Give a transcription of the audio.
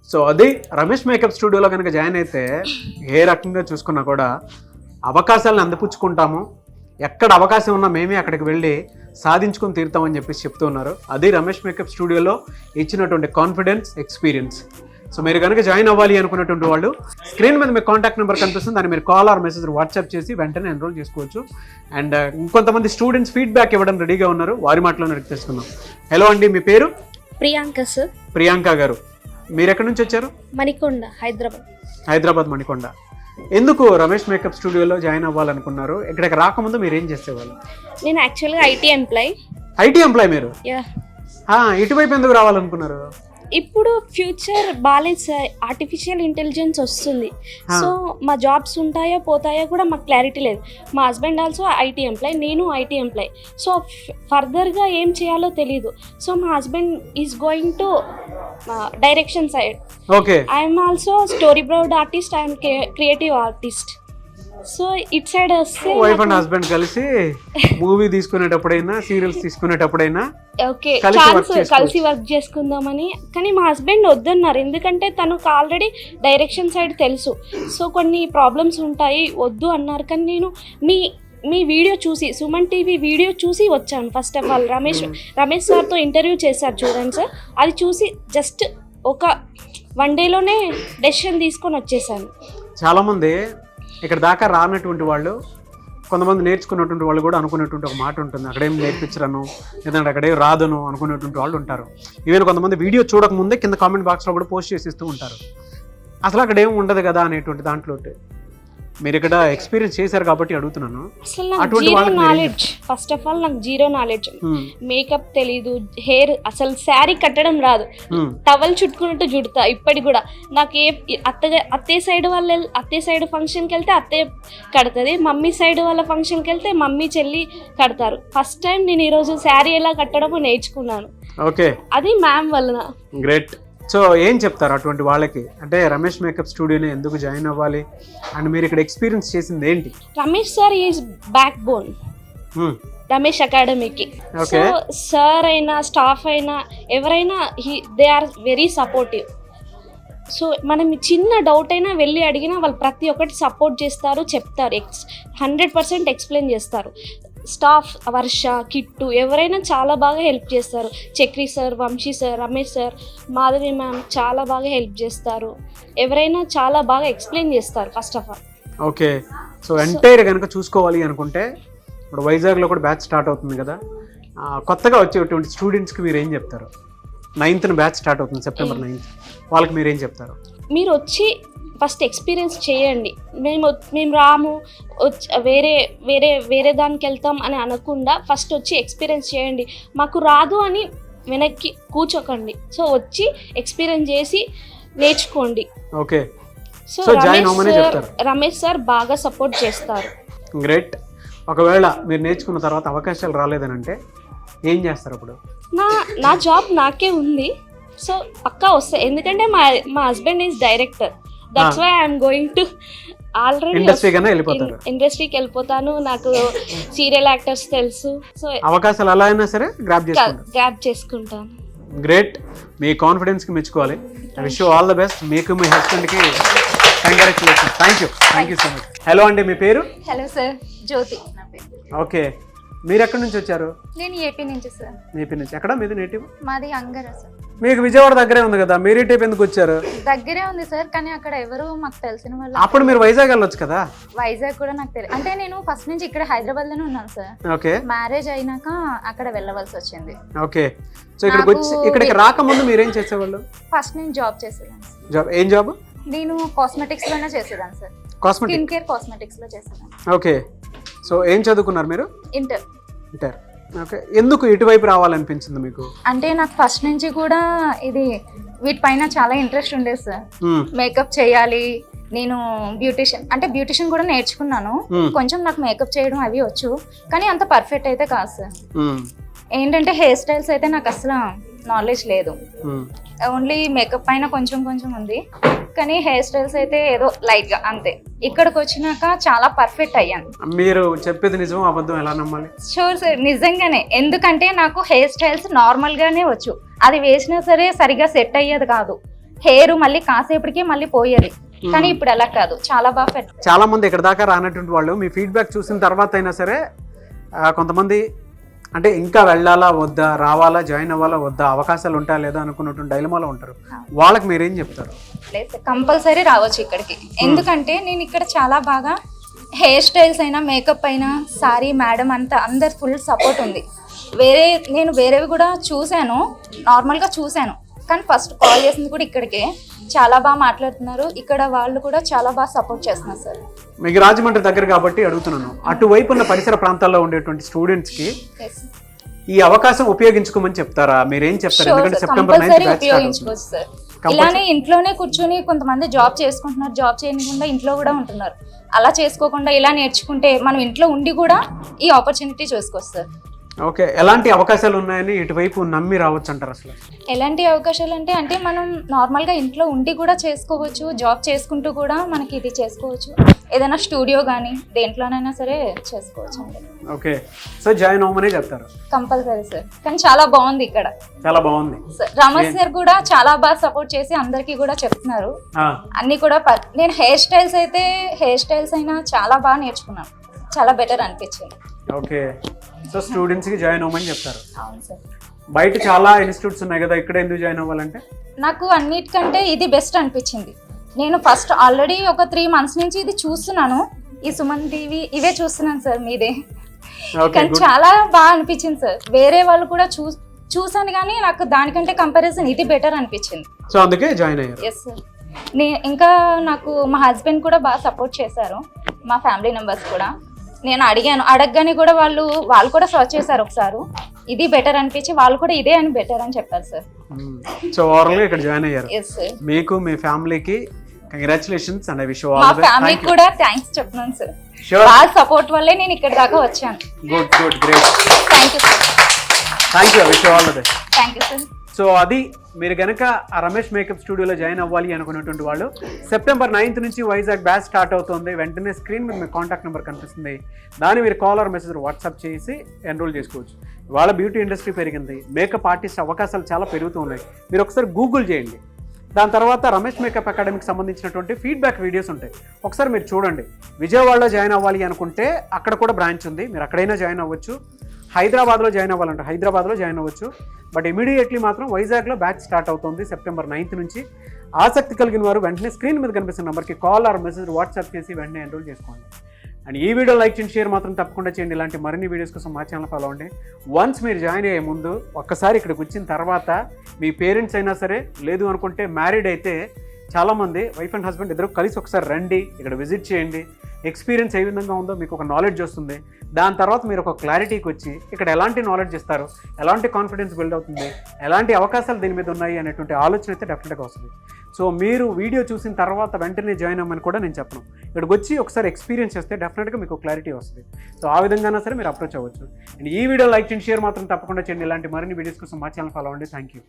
So అది Ramesh makeup స్టూడియోలో కనుక జాయిన్ అయితే ఏ రకంగా చూసుకున్నా కూడా అవకాశాలను అందిపుచ్చుకుంటాము, ఎక్కడ అవకాశం ఉన్నా మేమే అక్కడికి వెళ్ళి సాధించుకొని తీరుతామని చెప్పేసి చెప్తూ ఉన్నారు. అది రమేష్ మేకప్ స్టూడియోలో ఇచ్చినటువంటి కాన్ఫిడెన్స్, ఎక్స్పీరియన్స్. సో మీరు కనుక జాయిన్ అవ్వాలి అనుకున్నటువంటి వాళ్ళు స్క్రీన్ మీద మీకు కాంటాక్ట్ నెంబర్ కనిపిస్తుంది, దాన్ని మీరు కాల్ ఆర్ మెసేజ్ వాట్సాప్ చేసి వెంటనే ఎన్రోల్ చేసుకోవచ్చు. అండ్ ఇంకొంతమంది స్టూడెంట్స్ ఫీడ్బ్యాక్ ఇవ్వడం రెడీగా ఉన్నారు, వారి మాటలో అడిగి తెలుసుకుందాం. హలో అండి, మీ పేరు? ప్రియాంక సార్. ప్రియాంక గారు, మీరు ఎక్కడి నుంచి వచ్చారు? మణికొండ, హైదరాబాద్. హైదరాబాద్ మణికొండ. ఎందుకు రమేష్ మేకప్ స్టూడియోలో జాయిన్ అవ్వాలనుకున్నారు? ఇక్కడికి రాకముందు మీరు ఏం చేసేవాళ్ళు? నేను యాక్చువల్గా ఐటీ ఎంప్లాయ్. ఐటీ ఎంప్లాయ్ మీరు? యా. ఇటువైపు ఎందుకు రావాలనుకున్నారు? ఇప్పుడు ఫ్యూచర్ బాగాలేదు సార్, ఆర్టిఫిషియల్ ఇంటెలిజెన్స్ వస్తుంది. సో మా జాబ్స్ ఉంటాయో పోతాయో కూడా మాకు క్లారిటీ లేదు. మా హస్బెండ్ ఆల్సో ఐటీ ఎంప్లాయ్, నేను ఐటీ ఎంప్లాయ్. సో ఫర్దర్గా ఏం చేయాలో తెలీదు. సో మా husband is going to direction side. Okay. I'm also story board artist, I'm creative artist. So it side వస్తే వైఫ్ అండ్ హస్బెండ్ కలిసి మూవీ తీసుకునేటప్పుడైనా, సీరియల్స్ తీసుకునేటప్పుడైనా ఓకే కలిసి work చేసుకుందామని. కానీ మా హస్బెండ్ వద్దన్నారు, ఎందుకంటే తనకు ఆల్రెడీ డైరెక్షన్ సైడ్ తెలుసు. సో కొన్ని ప్రాబ్లమ్స్ ఉంటాయి, వద్దు అన్నారు. కానీ నేను మీ వీడియో చూసి, సుమన్ టీవీ వీడియో చూసి వచ్చాను. ఫస్ట్ ఆఫ్ ఆల్ రమేష్ సార్తో ఇంటర్వ్యూ చేశారు చూడండి సార్, అది చూసి జస్ట్ ఒక 1 డేలోనే డెసిషన్ తీసుకొని వచ్చేసాను. చాలామంది ఇక్కడ దాకా రానటువంటి వాళ్ళు, కొంతమంది నేర్చుకున్నటువంటి వాళ్ళు కూడా అనుకునేటువంటి ఒక మాట ఉంటుంది, అక్కడేం నేర్పించరను, లేదంటే అక్కడేం రాదను అనుకునేటువంటి వాళ్ళు ఉంటారు. ఈవెన్ కొంతమంది వీడియో చూడకముందే కింద కామెంట్ బాక్స్లో కూడా పోస్ట్ చేసి ఇస్తూ ఉంటారు, అసలు అక్కడ ఏం ఉండదు కదా అనేటువంటి దాంట్లో. మీరు ఇక్కడ ఎక్స్పీరియన్స్ చేశారు కాబట్టి అడుగుతున్నాను. అసలు నాకు zero knowledge, first of all నాకు జీరో నాలెడ్జ్. మేకప్ తెలీదు, హెయిర్ అసలు శారీ కట్టడం రాదు, టవల్ చుట్టుకున్నట్టు చుడతా ఇప్పటికి కూడా. నాకు అత్తయ్య సైడ్ ఫంక్షన్కి వెళ్తే అత్తయ్య కడుతుంది, మమ్మీ సైడ్ వాళ్ళ ఫంక్షన్కి వెళ్తే మమ్మీ చెల్లి కడతారు. ఫస్ట్ టైం నేను ఈరోజు శారీ ఎలా కట్టడమో నేర్చుకున్నాను. ఓకే, అది మ్యామ్ వలన. గ్రేట్. సో ఏం చెప్తారు అటువంటి వాళ్ళకి? అంటే రమేష్ మేకప్ స్టూడియోని ఎందుకు జాయిన్ అవ్వాలి, అండ్ మీరు ఇక్కడ ఎక్స్పీరియన్స్ చేసింది ఏంటి? Ramesh sir is backbone Ramesh అకాడమీకి. సో సార్ అయినా స్టాఫ్ అయినా ఎవరైనా they are very supportive. So మనం చిన్న డౌట్ అయినా వెళ్ళి అడిగినా వాళ్ళు ప్రతి ఒక్కటి సపోర్ట్ చేస్తారు, చెప్తారు, 100% ఎక్స్ప్లెయిన్ చేస్తారు. స్టాఫ్ వర్ష, కిట్టు ఎవరైనా చాలా బాగా హెల్ప్ చేస్తారు. Chakri sir, Vamsi sir, Ramesh sir, Madhavi ma'am చాలా బాగా హెల్ప్ చేస్తారు. ఎవరైనా చాలా బాగా ఎక్స్ప్లెయిన్ చేస్తారు first of all. Okay. So entire కనుక చూసుకోవాలి అనుకుంటే ఇప్పుడు వైజాగ్లో కూడా బ్యాచ్ స్టార్ట్ అవుతుంది కదా, కొత్తగా వచ్చేటువంటి స్టూడెంట్స్కి మీరు ఏం చెప్తారు? 9th బ్యాచ్ స్టార్ట్ అవుతుంది, సెప్టెంబర్ 9th. వాళ్ళకి మీరు ఏం చెప్తారు? మీరు వచ్చి ఫస్ట్ ఎక్స్పీరియన్స్ చేయండి. మేము రాము, వేరే దానికి వెళ్తాం అని అనకుండా ఫస్ట్ వచ్చి ఎక్స్పీరియన్స్ చేయండి. మాకు రాదు అని వెనక్కి కూర్చోకండి. సో వచ్చి ఎక్స్పీరియన్స్ చేసి నేర్చుకోండి. ఓకే. సో రమేష్ సార్ బాగా సపోర్ట్ చేస్తారు. గ్రేట్. ఒకవేళ మీరు నేర్చుకున్న తర్వాత అవకాశాలు రాలేదనంటే ఏం చేస్తారు అప్పుడు? నా జాబ్ నాకే ఉంది, సో పక్కా వస్తాయి. ఎందుకంటే మా husband is director, that's why I'm going to already ఇండస్ట్రీకి వెళ్ళిపోతాను. నాకు సీరియల్ యాక్టర్స్ తెలుసు, సో అవకాశాలు ఎలా అయినా సరే గ్రాబ్ చేసుకుంటాను. గ్రేట్. మీ కాన్ఫిడెన్స్ కి మెచ్చుకోవాలి. I wish you all the best. మీకు మీ హస్బెండ్ కి congratulations. Thank you so much. Hello అండి, మీ పేరు? Hello sir, Jyothi. ఓకే. మీరు ఎక్కడి నుంచి వచ్చారు? నేను ఏపీ నుంచి సార్. ఏపీ నుంచి. ఎక్కడ మీది నేటివ్? మాది అంగరా సార్. మీకు విజయవాడ దగ్గరే ఉంది కదా, మీరు ఇటు ఎందుకు వచ్చారు? దగ్గరే ఉంది సార్, కానీ అక్కడ ఎవరు మాకు తెలిసిన వాళ్ళు. అప్పుడు మీరు వైజాగ్ వెళ్ళొచ్చు కదా. వైజాగ్ కూడా నాకు తెలియదు, అంటే నేను ఫస్ట్ నుంచి ఇక్కడ హైదరాబాద్ లోనే ఉన్నాను సార్. ఓకే. మ్యారేజ్ అయినాక అక్కడ వెళ్ళవలసి వచ్చింది. ఓకే. సో ఇక్కడికి రాకముందు మీరేం చేసేవాళ్ళు? ఫస్ట్ నేను జాబ్ చేసేదాన్ని. జాబ్ ఏం జాబ్? నేను కాస్మెటిక్స్ లోనే చేసేదాన్ని సార్. స్కిన్ కేర్ కాస్మెటిక్స్ లో చేసేదాన్ని. ఓకే. సో ఏం చదువుకున్నారు మీరు? ఇంటర్. ఓకే. ఎందుకు ఇటువైపు రావాలనిపించింది మీకు? అంటే నాకు ఫస్ట్ నుంచి కూడా ఇది వీటిపైన చాలా ఇంట్రెస్ట్ ఉండేది సార్. మేకప్ చేయాలి, నేను బ్యూటిషియన్ కూడా నేర్చుకున్నాను. కొంచెం నాకు మేకప్ చేయడం అవి వచ్చు, కానీ అంత పర్ఫెక్ట్ అయితే కాదు సార్. ఏంటంటే హెయిర్ స్టైల్స్ అయితే నాకు అసలు నాలెడ్జ్ లేదు. ఓన్లీ మేకప్ పైన కొంచెం ఉంది, కానీ హెయిర్ స్టైల్స్ అయితే ఏదో లైట్ గా అంతే. ఇక్కడికి వచ్చినాక చాలా పర్ఫెక్ట్ అయ్యాను. మీరు చెప్పేది నిజం అబద్ధం ఎలా నమ్మాలి? షూర్ సార్, నిజంగానే. ఎందుకంటే నాకు హెయిర్ స్టైల్స్ నార్మల్ గానే వచ్చు, అది వేసినా సరే సరిగా సెట్ అయ్యేది కాదు. హెయిర్ మళ్ళీ కాసేపటికి మళ్ళీ పోయేది. కానీ ఇప్పుడు అలా కాదు, చాలా బాగా ఫిట్. చాలా మంది ఇక్కడ దాకా రానటువంటి వాళ్ళు మీ ఫీడ్బ్యాక్ చూసిన తర్వాత అయినా సరే కొంతమంది అంటే ఇంకా వెళ్ళాలా వద్దా, రావాలా, జాయిన్ అవ్వాలా వద్దా, అవకాశాలు ఉంటాయా లేదా అనుకున్నటువంటి డైలమాలో ఉంటారు. వాళ్ళకి మీరేం చెప్తారు? లేదు, కంపల్సరీ రావచ్చు ఇక్కడికి. ఎందుకంటే నేను ఇక్కడ చాలా బాగా హెయిర్ స్టైల్స్ అయినా, మేకప్ అయినా, సారీ మేడం అంతా అందరు ఫుల్ సపోర్ట్ ఉంది. నేను వేరేవి కూడా చూశాను, నార్మల్గా చూశాను, కానీ ఫస్ట్ కాల్ చేసింది కూడా ఇక్కడికే. చాలా బాగా మాట్లాడుతున్నారు ఇక్కడ, వాళ్ళు కూడా చాలా బాగా సపోర్ట్ చేస్తున్నారు సార్. మీకు రాజమండ్రి దగ్గర కాబట్టి అడుగుతున్నాను, అటువైపు ఉన్న పరిసర ప్రాంతాల్లో ఉండేటువంటి స్టూడెంట్స్కి ఈ అవకాశం ఉపయోగించుకోమని చెప్తారా? మీరేం చెప్తారు? ఎందుకంటే సెప్టెంబర్ 9 ఉపయోగించుకోవచ్చు సార్. ఇలానే ఇంట్లోనే కూర్చొని కొంతమంది జాబ్ చేసుకుంటున్నారు, జాబ్ చేయకుండా ఇంట్లో కూడా ఉంటున్నారు. అలా చేసుకోకుండా ఇలా నేర్చుకుంటే మనం ఇంట్లో ఉండి కూడా ఈ ఆపర్చునిటీ చూసుకోవచ్చు సార్. ఓకే, ఎలాంటి అవకాశాలు ఉన్నాయని ఇటువైపు నమ్మి రావచ్చు అంటారు? అసలు ఎలాంటి అవకాశాలు అంటే మనం నార్మల్గా ఇంట్లో ఉండి కూడా చేసుకోవచ్చు, జాబ్ చేసుకుంటూ కూడా మనకి ఇది చేసుకోవచ్చు. ఏదైనా స్టూడియో కానీ దేంట్లోనైనా సరే చేసుకోవచ్చు అండి. ఓకే, సో జాయిన్ అవ్వమనే చెప్తారు? Compulsory sir. కానీ చాలా బాగుంది ఇక్కడ, చాలా బాగుంది. రమేష్ సార్ కూడా చాలా బాగా సపోర్ట్ చేసి అందరికీ కూడా చెప్తున్నారు అన్ని కూడా. నేను హెయిర్ స్టైల్స్ అయినా చాలా బాగా నేర్చుకున్నాను, చాలా బెటర్ అనిపించింది. ఓకే, సో స్టూడెంట్స్కి జాయిన్ అవ్వమని చెప్తారు. అవును సార్. బయట చాలా ఇన్స్టిట్యూట్స్ ఉన్నాయి కదా, ఇక్కడ ఎందుకు జాయిన్ అవ్వాలంటే? నాకు అన్నిటికంటే ఇది బెస్ట్ అనిపించింది. నేను ఫస్ట్ ఆల్రెడీ ఒక 3 months నుంచి ఇది చూస్తున్నాను, ఈ సుమన్ టీవీ ఇవే చూస్తున్నాను సార్ మీదే. కానీ చాలా బాగా అనిపించింది సార్. వేరే వాళ్ళు కూడా చూసాను కానీ నాకు దానికంటే కంపారిజన్ ఇది బెటర్ అనిపించింది. సో అందుకే జాయిన్ అయ్యారు? Yes sir. ఇంకా నాకు మా హస్బెండ్ కూడా బాగా సపోర్ట్ చేశారు, మా ఫ్యామిలీ మెంబర్స్ కూడా. నేను అడగగానే కూడా వాళ్ళు కూడా సర్చ్ చేశారు ఒకసారి, ఇది బెటర్ అనిపించి వాళ్ళు కూడా ఇదే అని బెటర్ అని చెప్పారు సార్. సో ఓవరాల్గా ఇక్కడ జాయిన్ అయ్యారు. Yes sir. మీకు మీ ఫ్యామిలీకి congratulations and I wish you all మా ది బెస్ట్. ఫ్యామిలీకి కూడా థ్యాంక్స్ చెప్తున్నాను సార్. వాళ్ళ సపోర్ట్ వల్లే నేను ఇక్కడ దాకా వచ్చాను. Good great. Thank you sir. Thank you, I wish you all the best. Thank you sir. So అది మీరు కనుక ఆ రమేష్ మేకప్ స్టూడియోలో జాయిన్ అవ్వాలి అనుకున్నటువంటి వాళ్ళు సెప్టెంబర్ 9 నుంచి వైజాగ్ బ్యాచ్ స్టార్ట్ అవుతుంది. వెంటనే స్క్రీన్ మీద మీ కాంటాక్ట్ నెంబర్ కనిపిస్తుంది, దాన్ని మీరు కాల్ ఆర్ మెసేజ్ వాట్సాప్ చేసి ఎన్రోల్ చేసుకోవచ్చు. వాళ్ళ బ్యూటీ ఇండస్ట్రీ పెరిగింది, మేకప్ ఆర్టిస్ట్ అవకాశాలు చాలా పెరుగుతూ ఉన్నాయి. మీరు ఒకసారి గూగుల్ చేయండి, దాని తర్వాత రమేష్ మేకప్ అకాడమీకి సంబంధించినటువంటి ఫీడ్బ్యాక్ వీడియోస్ ఉంటాయి, ఒకసారి మీరు చూడండి. విజయవాడలో జాయిన్ అవ్వాలి అనుకుంటే అక్కడ కూడా బ్రాంచ్ ఉంది, మీరు అక్కడైనా జాయిన్ అవ్వచ్చు. హైదరాబాద్లో జాయిన్ అవ్వాలంటే హైదరాబాద్లో జాయిన్ అవ్వచ్చు. బట్ ఇమీడియట్లీ మాత్రం వైజాగ్లో బ్యాచ్ స్టార్ట్ అవుతుంది సెప్టెంబర్ 9 నుంచి. ఆసక్తి కలిగిన వారు వెంటనే స్క్రీన్ మీద కనిపిస్తున్న నెంబర్కి కాల్ ఆర్ మెసేజ్ వాట్సాప్ చేసి వెంటనే ఎన్రోల్ చేసుకోండి. అండ్ ఈ వీడియో లైక్ చేయండి, షేర్ మాత్రం తప్పకుండా చేయండి. ఇలాంటి మరిన్ని వీడియోస్ కోసం మా ఛానల్ ఫాలో అవ్వండి. వన్స్ మీరు జాయిన్ అయ్యే ముందు ఒక్కసారి ఇక్కడికి వచ్చిన తర్వాత మీ పేరెంట్స్ అయినా సరే, లేదు అనుకుంటే మ్యారీడ్ అయితే చాలామంది వైఫ్ అండ్ హస్బెండ్ ఇద్దరు కలిసి ఒకసారి రండి, ఇక్కడ విజిట్ చేయండి. ఎక్స్పీరియన్స్ ఏ విధంగా ఉందో మీకు ఒక నాలెడ్జ్ వస్తుంది. దాని తర్వాత మీరు ఒక క్లారిటీకి వచ్చి ఇక్కడ ఎలాంటి నాలెడ్జ్ ఇస్తారు, ఎలాంటి కాన్ఫిడెన్స్ బిల్డ్ అవుతుంది, ఎలాంటి అవకాశాలు దీని మీద ఉన్నాయి అనేటువంటి ఆలోచన అయితే డెఫినెట్గా వస్తుంది. సో మీరు వీడియో చూసిన తర్వాత వెంటనే జాయిన్ అవ్వమని కూడా నేను చెప్పను, ఇక్కడికి వచ్చి ఒకసారి ఎక్స్పీరియన్స్ చేస్తే డెఫినెట్గా మీకు క్లారిటీ వస్తుంది. సో ఆ విధంగా సరే మీరు అప్రోచ్ అవ్వచ్చు. అండ్ ఈ వీడియో లైక్ చేయండి, షేర్ మాత్రం తప్పకుండా చేయండి. ఇలాంటి మరిన్ని వీడియోస్ కోసం మా ఛానల్ ఫాలో అవ్వండి. Thank you.